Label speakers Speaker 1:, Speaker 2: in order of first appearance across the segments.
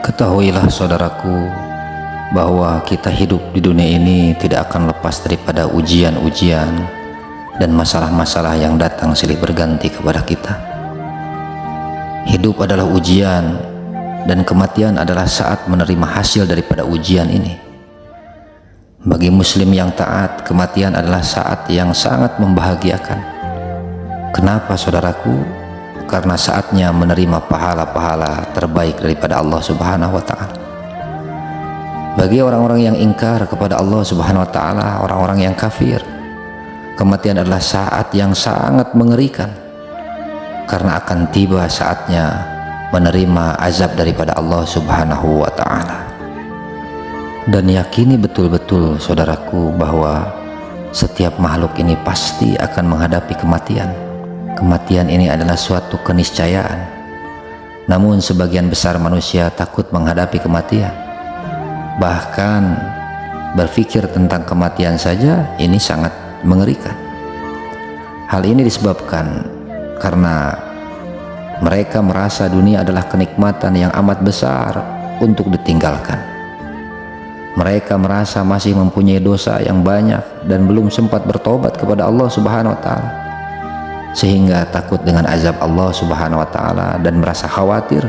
Speaker 1: Ketahuilah saudaraku, bahwa kita hidup di dunia ini tidak akan lepas daripada ujian-ujian dan masalah-masalah yang datang silih berganti kepada kita. Hidup adalah ujian, dan kematian adalah saat menerima hasil daripada ujian ini. Bagi muslim yang taat, kematian adalah saat yang sangat membahagiakan. Kenapa saudaraku? Karena saatnya menerima pahala-pahala terbaik daripada Allah Subhanahu wa Ta'ala. Bagi orang-orang yang ingkar kepada Allah Subhanahu wa Ta'ala, orang-orang yang kafir, kematian adalah saat yang sangat mengerikan, karena akan tiba saatnya menerima azab daripada Allah Subhanahu wa Ta'ala. Dan yakini betul-betul saudaraku, bahwa setiap makhluk ini pasti akan menghadapi kematian. Kematian ini adalah suatu keniscayaan. Namun sebagian besar manusia takut menghadapi kematian. Bahkan berpikir tentang kematian saja ini sangat mengerikan. Hal ini disebabkan karena mereka merasa dunia adalah kenikmatan yang amat besar untuk ditinggalkan. Mereka merasa masih mempunyai dosa yang banyak dan belum sempat bertobat kepada Allah Subhanahu wa Ta'ala, sehingga takut dengan azab Allah Subhanahu wa Ta'ala dan merasa khawatir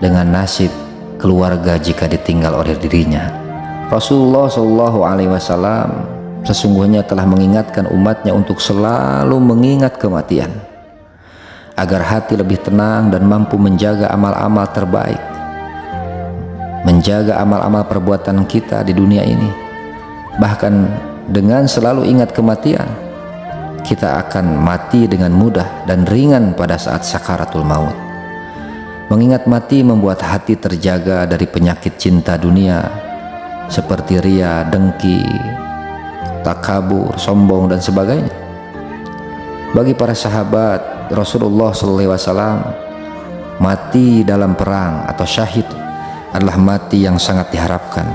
Speaker 1: dengan nasib keluarga jika ditinggal oleh dirinya. Rasulullah SAW sesungguhnya telah mengingatkan umatnya untuk selalu mengingat kematian, agar hati lebih tenang dan mampu menjaga amal-amal terbaik, menjaga amal-amal perbuatan kita di dunia ini. Bahkan dengan selalu ingat kematian, kita akan mati dengan mudah dan ringan pada saat sakaratul maut. Mengingat mati membuat hati terjaga dari penyakit cinta dunia seperti ria, dengki, takabur, sombong dan sebagainya. Bagi para sahabat Rasulullah SAW, mati dalam perang atau syahid adalah mati yang sangat diharapkan.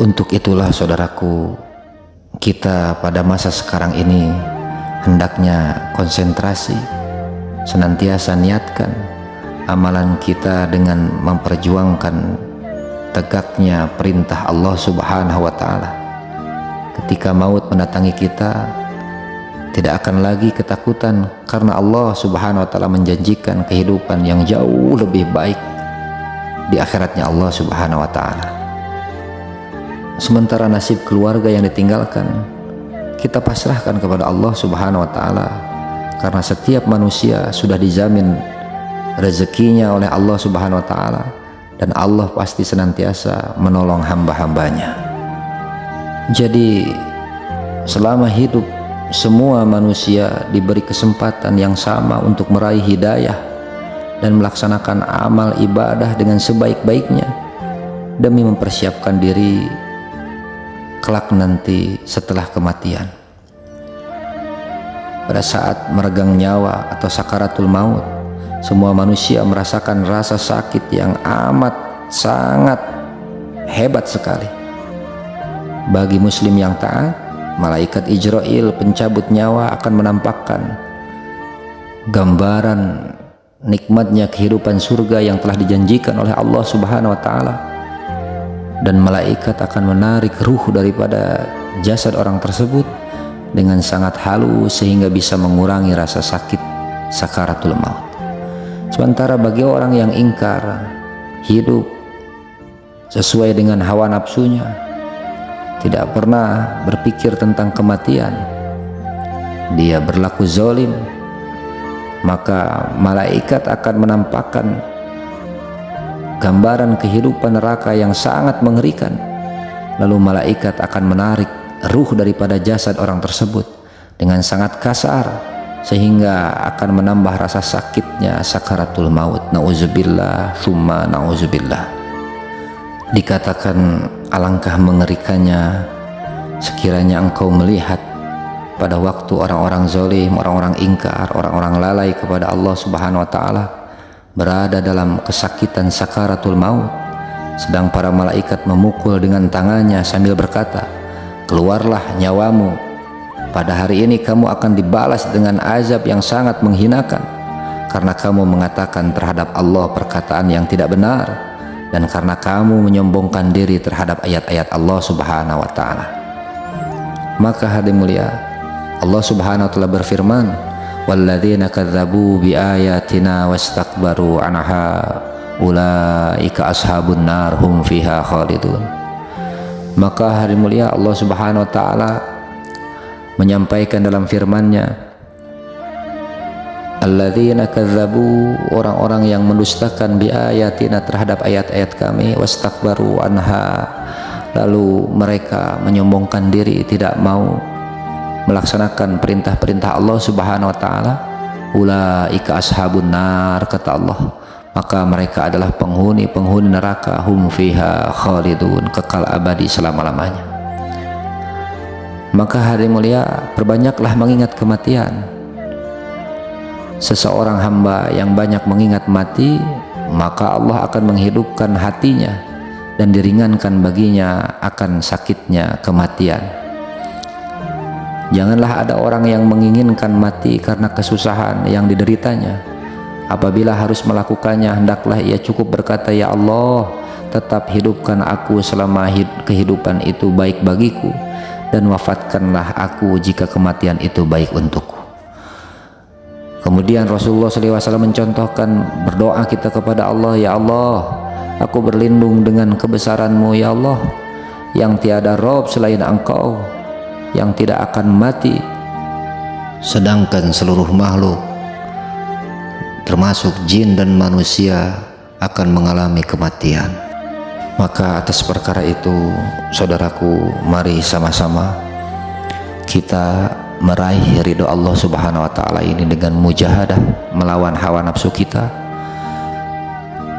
Speaker 1: Untuk itulah saudaraku, kita pada masa sekarang ini hendaknya konsentrasi, senantiasa niatkan amalan kita dengan memperjuangkan tegaknya perintah Allah Subhanahu wa Ta'ala. Ketika maut mendatangi kita, tidak akan lagi ketakutan, karena Allah Subhanahu wa Ta'ala menjanjikan kehidupan yang jauh lebih baik di akhiratnya Allah Subhanahu wa Ta'ala. Sementara nasib keluarga yang ditinggalkan, kita pasrahkan kepada Allah Subhanahu wa Ta'ala, karena setiap manusia sudah dijamin rezekinya oleh Allah Subhanahu wa Ta'ala, dan Allah pasti senantiasa menolong hamba-hambanya. Jadi selama hidup, semua manusia diberi kesempatan yang sama untuk meraih hidayah dan melaksanakan amal ibadah dengan sebaik-baiknya, demi mempersiapkan diri kelak nanti setelah kematian. Pada saat meregang nyawa atau sakaratul maut, semua manusia merasakan rasa sakit yang amat sangat hebat sekali. Bagi muslim yang taat, malaikat Ijrail pencabut nyawa akan menampakkan gambaran nikmatnya kehidupan surga yang telah dijanjikan oleh Allah Subhanahu wa Ta'ala, dan malaikat akan menarik ruh daripada jasad orang tersebut dengan sangat halus sehingga bisa mengurangi rasa sakit sakaratul maut. Sementara bagi orang yang ingkar, hidup sesuai dengan hawa nafsunya, tidak pernah berpikir tentang kematian, dia berlaku zalim, maka malaikat akan menampakkan gambaran kehidupan neraka yang sangat mengerikan. Lalu malaikat akan menarik ruh daripada jasad orang tersebut dengan sangat kasar, sehingga akan menambah rasa sakitnya sakaratul maut. Nauzubillah summa nauzubillah. Dikatakan alangkah mengerikannya sekiranya engkau melihat pada waktu orang-orang zalim, orang-orang ingkar, orang-orang lalai kepada Allah Subhanahu wa Ta'ala berada dalam kesakitan sakaratul maut, sedang para malaikat memukul dengan tangannya sambil berkata, "Keluarlah nyawamu. Pada hari ini kamu akan dibalas dengan azab yang sangat menghinakan, karena kamu mengatakan terhadap Allah perkataan yang tidak benar, dan karena kamu menyombongkan diri terhadap ayat-ayat Allah Subhanahu wa Ta'ala. Maka hadirin mulia, Allah Subhanahu wa Ta'ala berfirman, walladzina kadzdzabu biayatina wastakbaru anha ulaika ashabun nar hum fiha khalidun. Maka hadirin mulia, Allah Subhanahu wa Ta'ala menyampaikan dalam firman-Nya, alladzina kadzdzabu, orang-orang yang mendustakan biayatina terhadap ayat-ayat kami, wastakbaru anha, lalu mereka menyombongkan diri, tidak mau melaksanakan perintah-perintah Allah Subhanahu wa Ta'ala, ulaika ashabun nar, kata Allah, maka mereka adalah penghuni neraka, hum fiha khalidun, kekal abadi selama-lamanya. Maka hadirin mulia, perbanyaklah mengingat kematian. Seseorang hamba yang banyak mengingat mati, maka Allah akan menghidupkan hatinya dan diringankan baginya akan sakitnya kematian. Janganlah ada orang yang menginginkan mati karena kesusahan yang dideritanya. Apabila harus melakukannya, hendaklah ia cukup berkata, ya Allah, tetap hidupkan aku selama kehidupan itu baik bagiku, dan wafatkanlah aku jika kematian itu baik untukku. Kemudian Rasulullah SAW mencontohkan berdoa kita kepada Allah, ya Allah, aku berlindung dengan kebesaran-Mu, ya Allah, yang tiada Rob selain Engkau, yang tidak akan mati, sedangkan seluruh makhluk termasuk jin dan manusia akan mengalami kematian. Maka atas perkara itu, saudaraku, mari sama-sama kita meraih ridho Allah Subhanahu wa Ta'ala ini dengan mujahadah melawan hawa nafsu kita,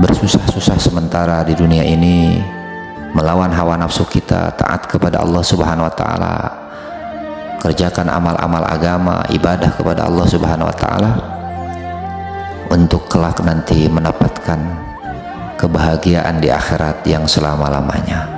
Speaker 1: bersusah-susah sementara di dunia ini melawan hawa nafsu kita, taat kepada Allah Subhanahu wa Ta'ala, kerjakan amal-amal agama, ibadah kepada Allah Subhanahu wa Ta'ala, untuk kelak nanti mendapatkan kebahagiaan di akhirat yang selama-lamanya.